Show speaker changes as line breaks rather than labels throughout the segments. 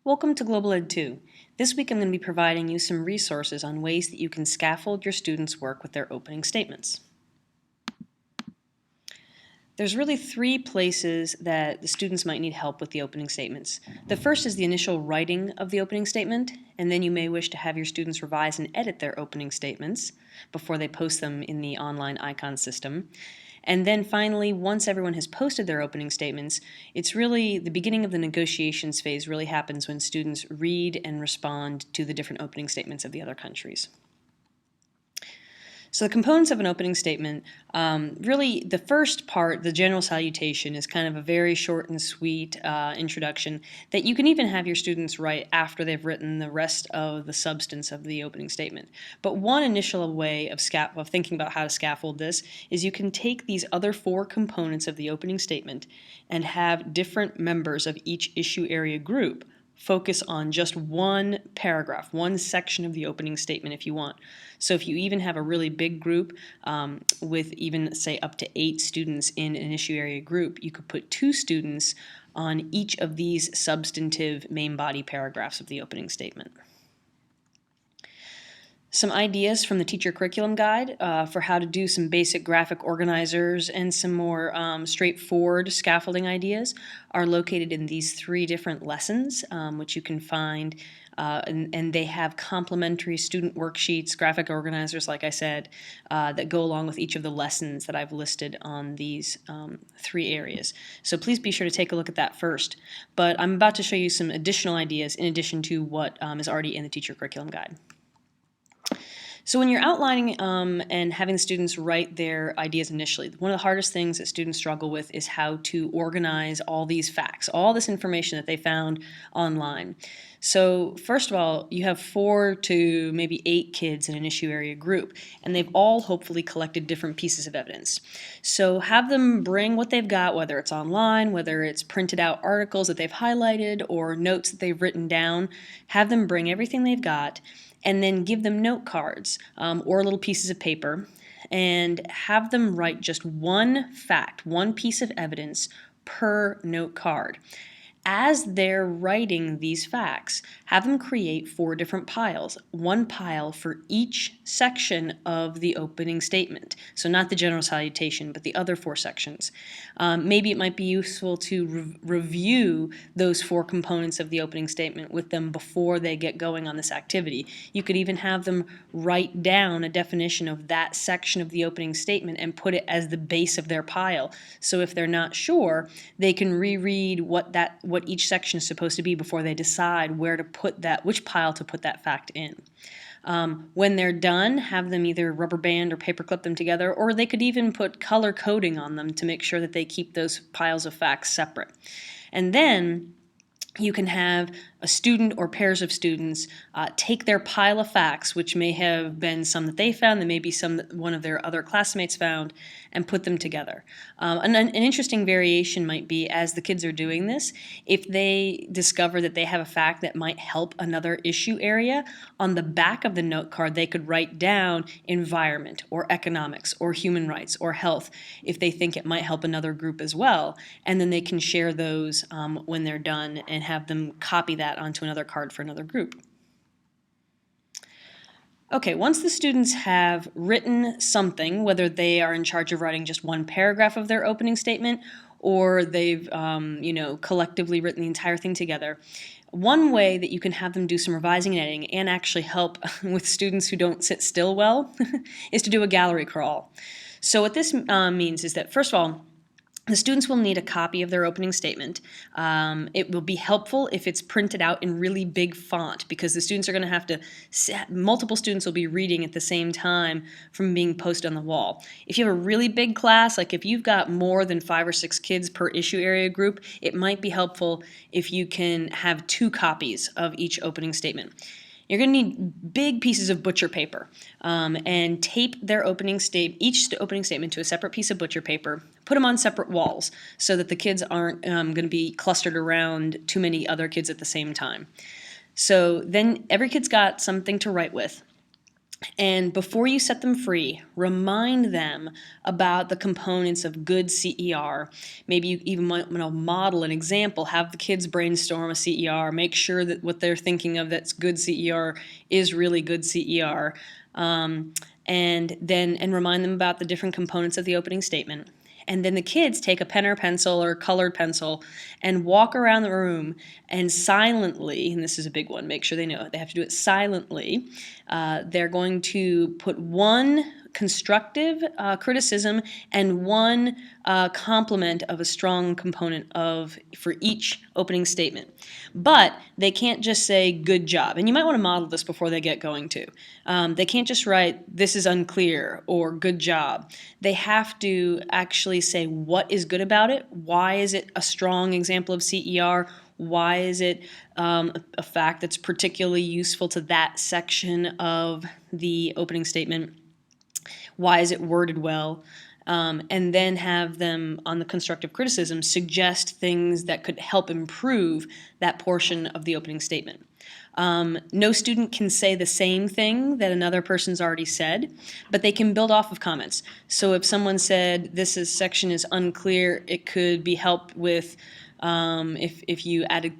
Welcome to Global Ed 2. This week I'm going to be providing you some resources on ways that you can scaffold your students' work with their opening statements. There's really three places that the students might need help with the opening statements. The first is the initial writing of the opening statement, and then you may wish to have your students revise and edit their opening statements before they post them in the online icon system. And then finally, once everyone has posted their opening statements, it's really the beginning of the negotiations phase really happens when students read and respond to the different opening statements of the other countries. So the components of an opening statement, really the first part, the general salutation, is kind of a very short and sweet introduction that you can even have your students write after they've written the rest of the substance of the opening statement. But one initial way of thinking about how to scaffold this is you can take these other four components of the opening statement and have different members of each issue area group focus on just one paragraph, one section of the opening statement if you want. So if you even have a really big group with even, say, up to 8 students in an issue area group, you could put 2 students on each of these substantive main body paragraphs of the opening statement. Some ideas from the teacher curriculum guide for how to do some basic graphic organizers and some more straightforward scaffolding ideas are located in these 3 different lessons, which you can find, and they have complementary student worksheets, graphic organizers, like I said, that go along with each of the lessons that I've listed on these 3 areas. So please be sure to take a look at that first. But I'm about to show you some additional ideas in addition to what is already in the teacher curriculum guide. So when you're outlining and having the students write their ideas initially, one of the hardest things that students struggle with is how to organize all these facts, all this information that they found online. So first of all, you have 4 to maybe 8 kids in an issue area group, and they've all hopefully collected different pieces of evidence. So have them bring what they've got, whether it's online, whether it's printed out articles that they've highlighted or notes that they've written down. Have them bring everything they've got and then give them note cards or little pieces of paper and have them write just one fact, one piece of evidence per note card. As they're writing these facts, have them create 4 different piles, one pile for each section of the opening statement. So not the general salutation, but the other 4 sections. Maybe it might be useful to review those 4 components of the opening statement with them before they get going on this activity. You could even have them write down a definition of that section of the opening statement and put it as the base of their pile. So if they're not sure, they can reread what each section is supposed to be before they decide where to put that, which pile to put that fact in. When they're done, have them either rubber band or paper clip them together, or they could even put color coding on them to make sure that they keep those piles of facts separate. And then you can have a student or pairs of students take their pile of facts, which may have been some that they found, that may be some that one of their other classmates found, and put them together. An interesting variation might be, as the kids are doing this, if they discover that they have a fact that might help another issue area, on the back of the note card they could write down environment or economics or human rights or health if they think it might help another group as well, and then they can share those when they're done and have them copy that onto another card for another group. Okay, once the students have written something, whether they are in charge of writing just one paragraph of their opening statement or they've collectively written the entire thing together, one way that you can have them do some revising and editing and actually help with students who don't sit still well is to do a gallery crawl. So what this means is that, first of all, the students will need a copy of their opening statement. It will be helpful if it's printed out in really big font, because the students are going to have to, multiple students will be reading at the same time from being posted on the wall. If you have a really big class, like if you've got more than 5 or 6 kids per issue area group, it might be helpful if you can have 2 copies of each opening statement. You're going to need big pieces of butcher paper and tape their each opening statement to a separate piece of butcher paper. Put them on separate walls so that the kids aren't going to be clustered around too many other kids at the same time. So then every kid's got something to write with. And before you set them free, remind them about the components of good CER. Maybe you even want to model an example, have the kids brainstorm a CER, make sure that what they're thinking of that's good CER is really good CER, and remind them about the different components of the opening statement. And then the kids take a pen or pencil or colored pencil and walk around the room and silently, and this is a big one, make sure they know it, they have to do it silently. They're going to put one constructive criticism and one compliment of a strong component for each opening statement. But they can't just say good job. And you might want to model this before they get going too. They can't just write this is unclear or good job. They have to actually say what is good about it. Why is it a strong example of CER? Why is it a fact that's particularly useful to that section of the opening statement? Why is it worded well? And then have them, on the constructive criticism, suggest things that could help improve that portion of the opening statement. No student can say the same thing that another person's already said, but they can build off of comments. So if someone said section is unclear, it could be helped with if you added,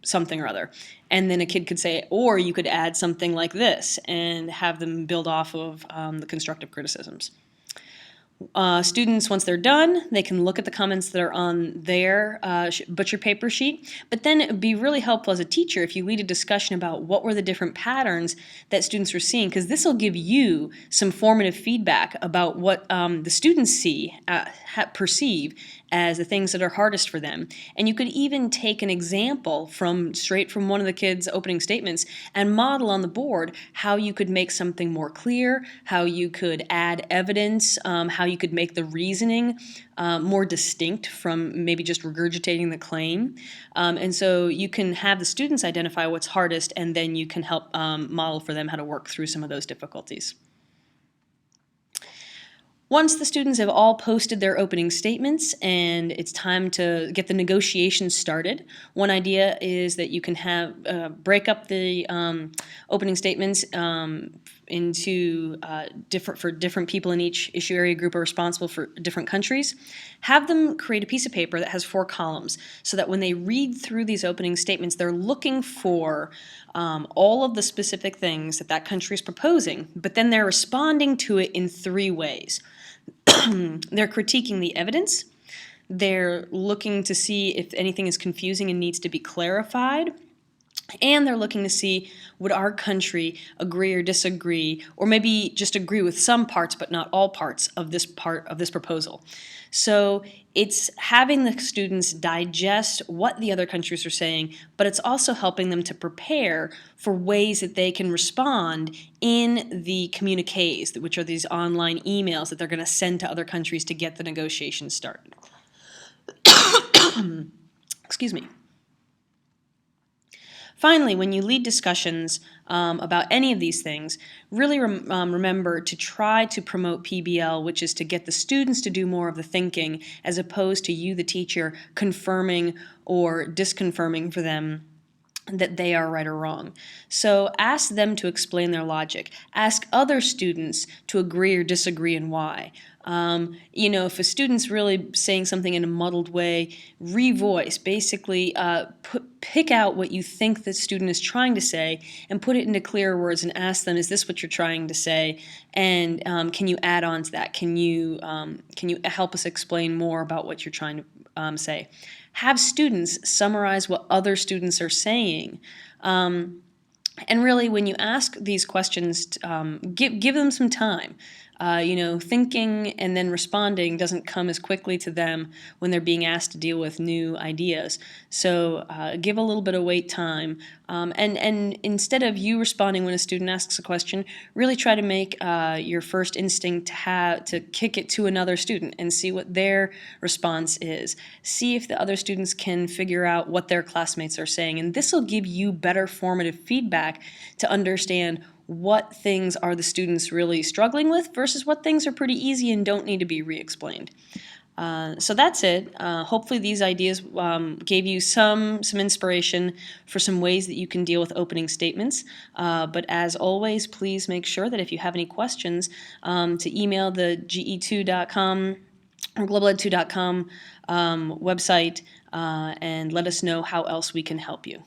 something or other. And then a kid could say, or you could add something like this and have them build off of the constructive criticisms. Students, once they're done, they can look at the comments that are on their butcher paper sheet, but then it would be really helpful as a teacher if you lead a discussion about what were the different patterns that students were seeing, because this will give you some formative feedback about what the students perceive as the things that are hardest for them. And you could even take an example straight from one of the kids' opening statements and model on the board how you could make something more clear, how you could add evidence, how you could make the reasoning more distinct from maybe just regurgitating the claim. And so you can have the students identify what's hardest, and then you can help model for them how to work through some of those difficulties. Once the students have all posted their opening statements and it's time to get the negotiations started, one idea is that you can break up the opening statements into different people in each issue area group are responsible for different countries. Have them create a piece of paper that has 4 columns so that when they read through these opening statements, they're looking for all of the specific things that country is proposing, but then they're responding to it in 3 ways. They're critiquing the evidence, they're looking to see if anything is confusing and needs to be clarified, and they're looking to see would our country agree or disagree, or maybe just agree with some parts but not all parts of this proposal. So it's having the students digest what the other countries are saying, but it's also helping them to prepare for ways that they can respond in the communiques, which are these online emails that they're going to send to other countries to get the negotiations started. Excuse me. Finally, when you lead discussions about any of these things, really remember to try to promote PBL, which is to get the students to do more of the thinking as opposed to you, the teacher, confirming or disconfirming for them that they are right or wrong. So ask them to explain their logic. Ask other students to agree or disagree and why. If a student's really saying something in a muddled way, revoice. Basically, pick out what you think the student is trying to say and put it into clearer words and ask them, is this what you're trying to say? And can you add on to that? Can you help us explain more about what you're trying to say? Have students summarize what other students are saying. And really, when you ask these questions, give them some time. Thinking and then responding doesn't come as quickly to them when they're being asked to deal with new ideas. So give a little bit of wait time. And instead of you responding when a student asks a question, really try to make your first instinct to kick it to another student and see what their response is. See if the other students can figure out what their classmates are saying. And this will give you better formative feedback to understand what things are the students really struggling with versus what things are pretty easy and don't need to be re-explained. So that's it. Hopefully these ideas gave you some inspiration for some ways that you can deal with opening statements. But as always, please make sure that if you have any questions, to email the ge2.com or globaled2.com website and let us know how else we can help you.